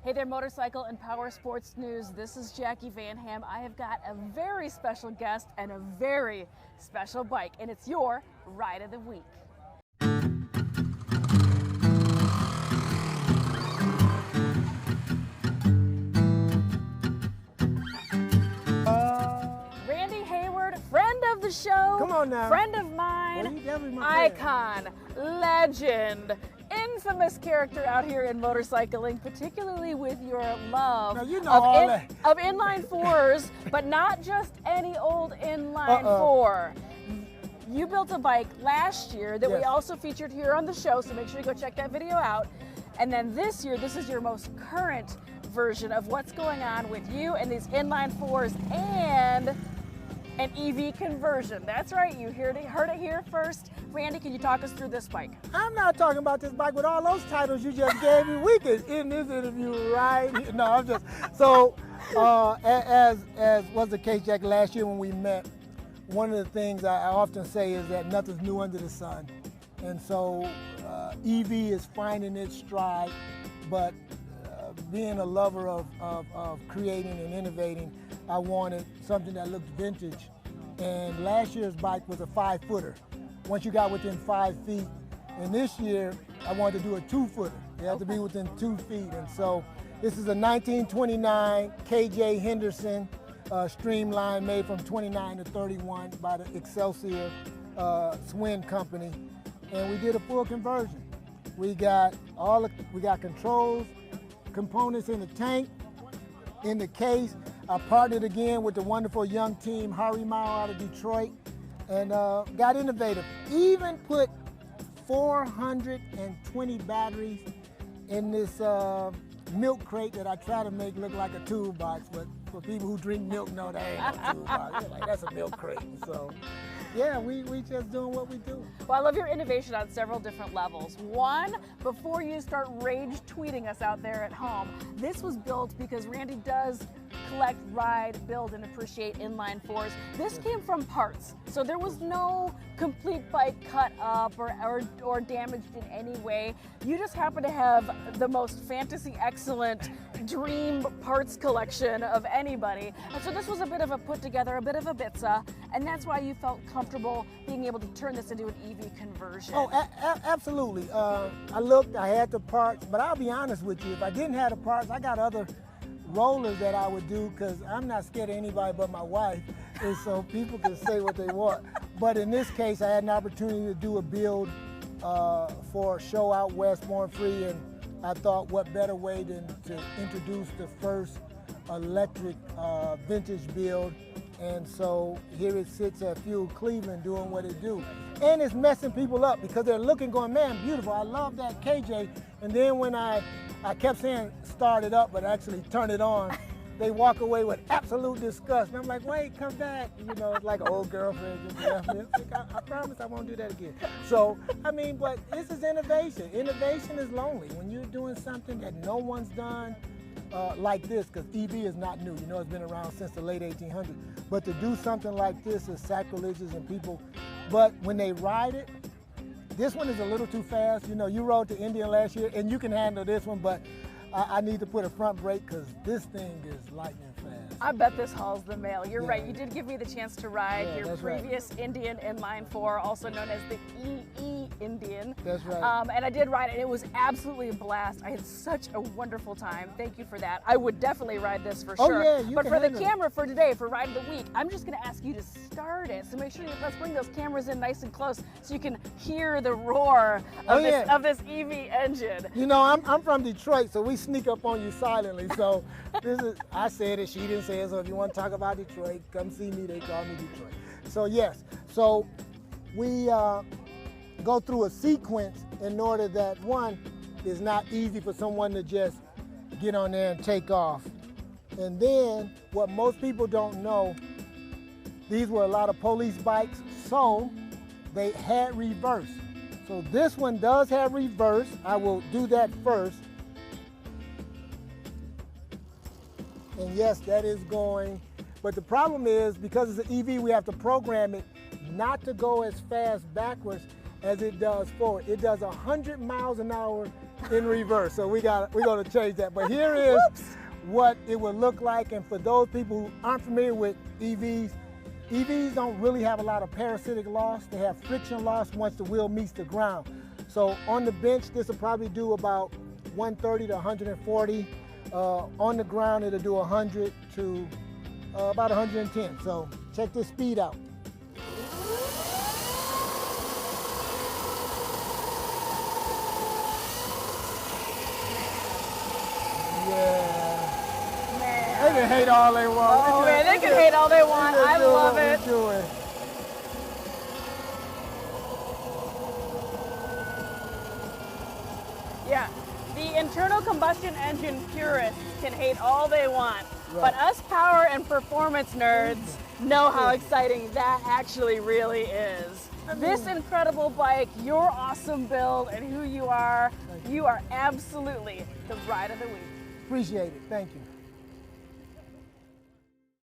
Hey there, motorcycle and power sports news. This is Jackie Van Ham. I have got a very special guest and a very special bike, and it's your Ride of the Week. Randy Hayward, friend of the show. Come on now. Friend of mine. Well, you definitely my Icon, legend, infamous character out here in motorcycling, particularly with your love now, you know of inline fours, but not just any old inline four. You built a bike last year that we also featured here on the show, so make sure you go check that video out. And then this year, this is your most current version of what's going on with you and these inline fours and an EV conversion. That's right, you heard it here first. Randy, can you talk us through this bike? I'm not talking about this bike with all those titles you just gave me. We could end this interview right here. No, I'm just, so as was the case, Jack, last year when we met, one of the things I often say is that nothing's new under the sun. And so EV is finding its stride, but being a lover of creating and innovating, I wanted something that looked vintage. And last year's bike was a 5-footer. Once you got within 5 feet, and this year I wanted to do a 2-footer. They have to be within 2 feet. And so this is a 1929 KJ Henderson streamline made from 29 to 31 by the Excelsior Swin Company. And we did a full conversion. We got controls, components in the tank, in the case. I partnered again with the wonderful young team, Hayward out of Detroit, and got innovative. Even put 420 batteries in this milk crate that I try to make look like a toolbox, but for people who drink milk know that ain't no toolbox. They're like, that's a milk crate. So yeah, we just doing what we do. Well, I love your innovation on several different levels. One, before you start rage tweeting us out there at home, this was built because Randy does collect, ride, build, and appreciate inline fours. This came from parts, so there was no complete bike cut up or damaged in any way. You just happen to have the most fantasy excellent dream parts collection of anybody. And so this was a bit of a put together, a bit of a bitsa, and that's why you felt comfortable being able to turn this into an EV conversion. Oh, absolutely. I looked, I had the parts, but I'll be honest with you, if I didn't have the parts, I got other rollers that I would do because I'm not scared of anybody but my wife, and so people can say what they want. But in this case, I had an opportunity to do a build for a show out west, Born Free, and I thought what better way than to introduce the first electric vintage build. And so here it sits at Fuel Cleveland doing what it do. And it's messing people up because they're looking going, man, beautiful, I love that KJ. And then when I kept saying start it up, but actually turn it on, they walk away with absolute disgust. And I'm like, wait, come back. You know, it's like an old girlfriend just left me. I promise I won't do that again. So, I mean, but this is innovation. Innovation is lonely. When you're doing something that no one's done like this, because EV is not new. You know, it's been around since the late 1800s. But to do something like this is sacrilegious and people, but when they ride it, this one is a little too fast. You know, you rode to Indian last year and you can handle this one, but I need to put a front brake because this thing is lightning fast. I bet this hauls the mail. You're right. You did give me the chance to ride your previous Indian inline four, also known as the EE Indian. That's right. And I did ride it, and it was absolutely a blast. I had such a wonderful time. Thank you for that. I would definitely ride this for sure. Yeah, you but can for the handle camera for today, for Ride of the Week, I'm just going to ask you to start it. So make sure let's bring those cameras in nice and close so you can hear the roar of this EV engine. You know, I'm from Detroit, so we sneak up on you silently. So this is, I said it, she didn't say it. So if you want to talk about Detroit, come see me. They call me Detroit. So yes, so we go through a sequence in order that one is not easy for someone to just get on there and take off. And then what most people don't know, these were a lot of police bikes, so they had reverse. So this one does have reverse. I will do that first. And yes, that is going, but the problem is because it's an EV, we have to program it not to go as fast backwards as it does forward. It does 100 miles an hour in reverse. So we're gonna change that. But here is what it would look like. And for those people who aren't familiar with EVs, EVs don't really have a lot of parasitic loss. They have friction loss once the wheel meets the ground. So on the bench, this will probably do about 130 to 140. On the ground, it'll do 100 to about 110. So check this speed out. Yeah. Man. They can hate all they want. Oh man, they can hate all they want. I love it. Yeah, the internal combustion engine purists can hate all they want, but us power and performance nerds know how exciting that actually really is. This incredible bike, your awesome build, and who you are absolutely the ride of the week. Appreciate it. Thank you.